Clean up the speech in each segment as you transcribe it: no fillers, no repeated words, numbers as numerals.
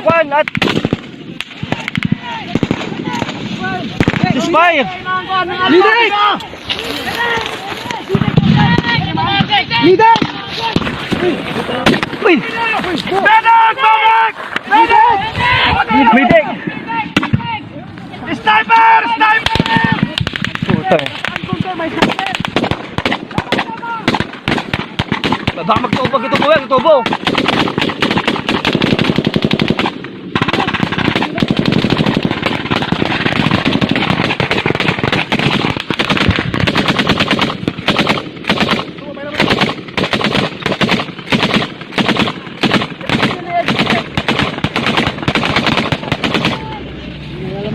kwan at Spire. Liday! Liday! Uy! Medic! Medic! Medic! Sniper! Sniper! Puta eh. Baka magtubo, gitubo yan, gitubo.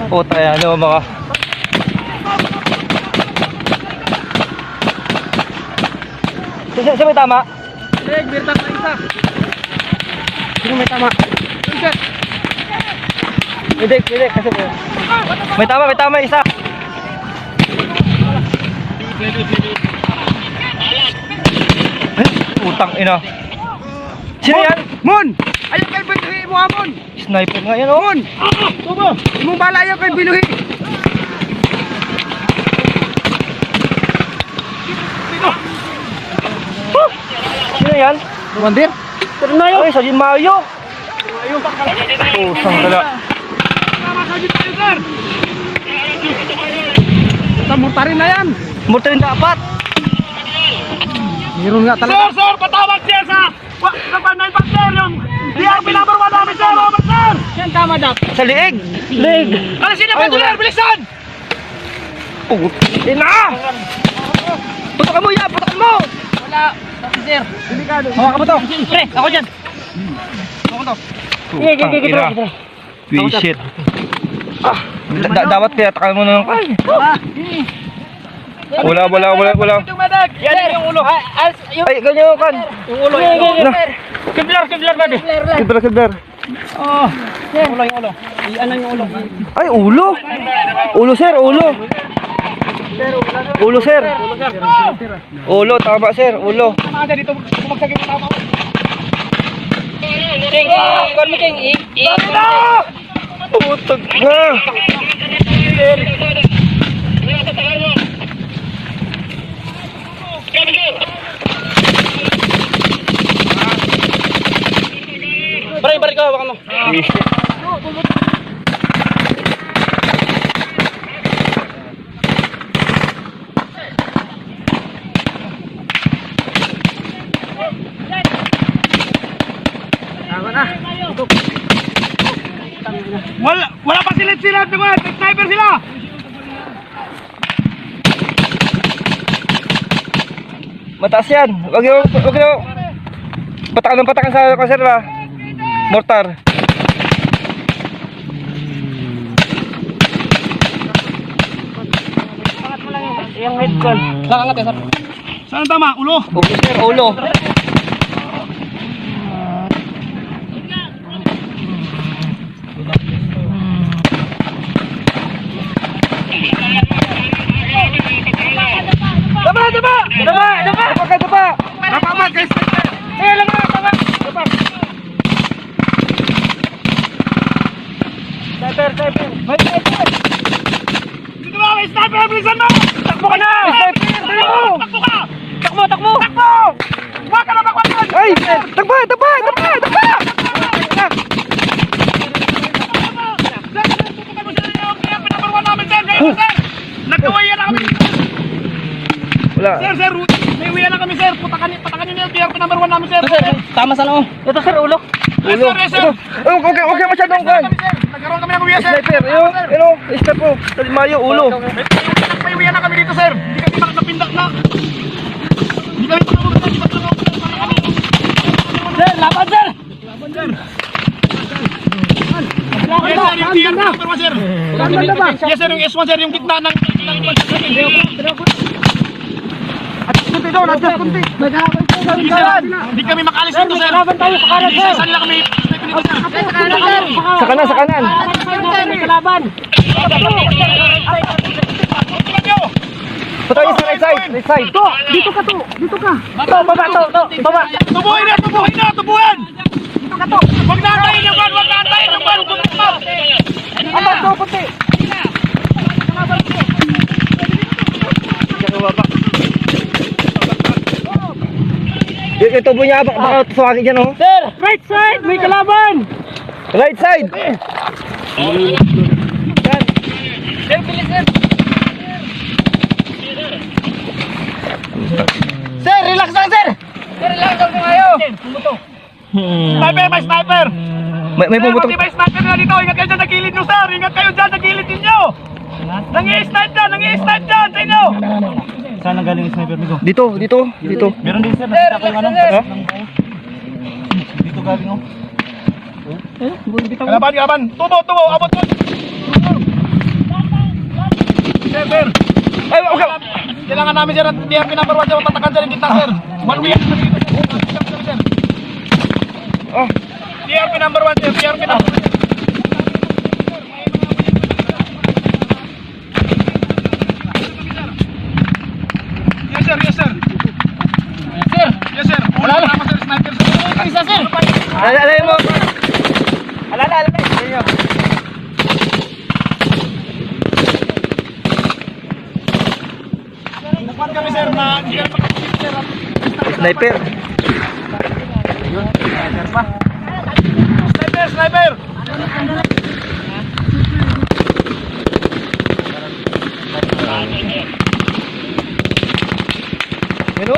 Puta yan, ano mga Siya may tama? Meron na isa. Sino may tama? Medic, kasi may tama isa. Utang ina. Sino yan? Mon! Ayun kay Biluhi mo, Mon! Sniper nga yan, oh. Mon! Tubo! Imong bala ayaw kay Biluhi! Sino yan? Commander? Pero na yun. Ay, sa Mayo. Oh, sanggala. Sa mortarin na yan! Mortarin dapat. Meron nga talaga. Sir! Patawag siya sa 9 sir! Yung DRP number 1 namin sir! Over sir! Yan tama daw. Sa liig. Liig. Ano sino ba sir? Bilisan! Putin na! Putokan mo yan! Putokan mo! Wala. Sir. Delikado. Hawakan mo to. Pre, ako dyan. Ako to. Putang Wisit. Dapat pinatakan mo na ng kay. Wala. Yan yung ulo. Ay, ganyan yung kan. Yung ulo. Kiblar ba di? Kiblar. Oh. Ulo yung ulo. Ano yung ulo? Ay, ulo. Ulo, sir. Ulo, sir. Ulo, tama, sir. Ulo. Ada dito bumagsak yung tama. King, kon mo king. Putag na. Bari ka, hawakan mo. Wala pa sila, sniper sila. Mataas yan. Wag yung patakan sa konserva. Mortar. Yung head con. Langat ya, sir. Saan tama? Ulo? Okay, sir. Ulo. Daba! Dapa, guys. Langat. Dapa. Sniper. May sniper. Dito ba, may sniper, bilisan mo! Takbo ka na! Takbo! Huwag ka na bakwasan! Ay! Tagba! Nagkawaya na kami! Wala. Sir, may uwi na kami sir! Patakan nyo yung DRP number 1 namin sir! Tama sa loob. Ito, sir, ulo. Yes sir! Okay, masyadong kan. Nagkaroon kami ng uwi sir! Sniper, sniper po. Sa Mayo, ulo. May uwi na kami dito sir! Hindi kami nakapindak na! Hindi kami nakapindak. Sir, laban sir! Yes sir, yung S1 sir, yung gitna ng kunti daw, nagdas kunti. Hindi kami makalis dito sir. Laban tayo sa kanan sir. Isa nila kami. Sa kanan. Laban. Puto yung right side, right side. To, dito ka to. Dito ka. To, baba, to, baba. Tubuhin na, tubuhin na, tubuhin! Dito ka to. Wag na antayin yung ban, wag na antayin yung ban. Aba, to, puti. Ito po niya, baka suwagin dyan, oh. Sir, right side, may kalaban. Right side. Sir, bilis sir. Sir, relax lang sir. Sir, relax lang kayo. Pumuto. Sniper, may sniper. May pumutok. May sniper na dito. Ingat kayo dyan sa gilid nyo sir. Ingat kayo dyan sa gilid ninyo. Nangi-snipe dyan sa inyo. Saan ang galing yung sniper nito? Dito. Meron din sir, nakita ko yung ano. Ha? Dito galing oh. Kalaban. Tubo, abot mo. Sir. Ay, okay. Kailangan namin sir at DRP number 1 sir. Tatakan sir yung kita sir. 1 week na dito sir. Oh. DRP number 1 sir. DRP number 1 sir. Yes sir. Yes sir. Wala na sir sniper sir. Isa sir. Alay mo. Alay. Ayun. Nakuan kami sir na hindi kami makapagpili sir. Sniper. Sniper. Ano?